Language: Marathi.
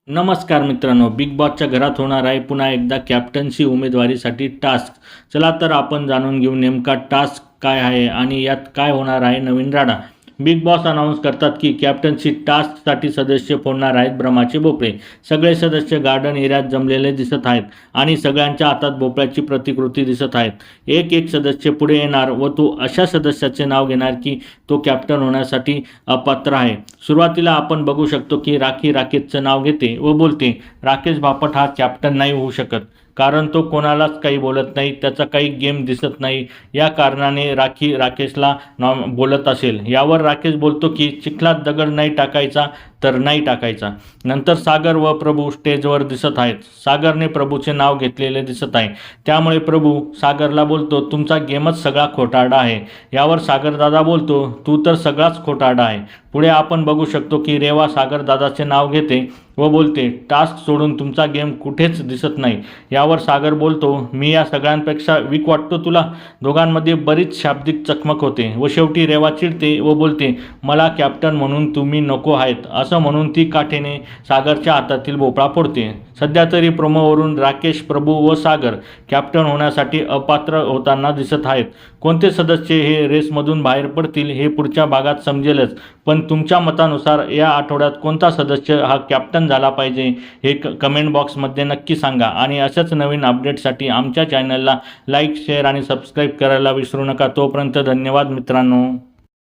नमस्कार मित्रांनो, बिग बॉसच्या घरात होणार आहे पुन्हा एकदा कॅप्टन्सी उमेदवारीसाठी टास्क. चला तर आपण जाणून घेऊ नेमका टास्क काय आहे आणि यात काय होणार आहे नवीन राडा. बिग बॉस अनाऊन्स करतात की कॅप्टन्सी टास्कसाठी सदस्य फोडणार आहेत ब्रह्माचे भोपळे. सगळे सदस्य गार्डन एरियात जमलेले दिसत आहेत आणि सगळ्यांच्या हातात भोपळ्याची प्रतिकृती दिसत आहेत. एक एक सदस्य पुढे येणार व तो अशा सदस्याचे नाव घेणार की तो कॅप्टन होण्यासाठी अपात्र आहे. सुरुवातीला आपण बघू शकतो की राखी राकेशचं नाव घेते व बोलते, राकेश बापट हा कॅप्टन नाही होऊ शकत, कारण तो कोणालाच काही बोलत नाही, त्याचा काही गेम दिसत नाही. या कारणाने राखी राकेशला बोलत असेल. यावर राकेश बोलतो की चिखलात दगड नाही टाकायचा तर नाही टाकायचा. नंतर सागर व प्रभू स्टेजवर दिसत आहेत. सागरने प्रभूचे नाव घेतलेले दिसत आहे, त्यामुळे प्रभू सागरला बोलतो, तुमचा गेमच सगळा खोटारडा आहे. यावर सागरदादा बोलतो, तू तर सगळाच खोटारडा आहे. पुढे आपण बघू शकतो की रेवा सागरदादाचे नाव घेते व बोलते, टास्क सोडून तुमचा गेम कुठेच दिसत नाही. यावर सागर बोलतो, मी या सगळ्यांपेक्षा वीक वाटतो तुला. दोघांमध्ये बरीच शाब्दिक चकमक होते व शेवटी रेवा चिडते व बोलते, मला कॅप्टन म्हणून तुम्ही नको आहेत, असं म्हणून ती काठीने सागरच्या हातातील भोपळा फोडते. सध्या तरी प्रोमोवरून राकेश, प्रभू व सागर कॅप्टन होण्यासाठी अपात्र होताना दिसत आहेत. कोणते सदस्य हे रेसमधून बाहेर पडतील हे पुढच्या भागात समजेलच. पण तुमच्या मतानुसार या आठवड्यात कोणता सदस्य हा कॅप्टन झाला पाहिजे हे कमेंट बॉक्समध्ये नक्की सांगा. आणि अशाच नवीन अपडेटसाठी आमच्या चॅनलला लाईक, शेअर आणि सबस्क्राईब करायला विसरू नका. तोपर्यंत धन्यवाद मित्रांनो.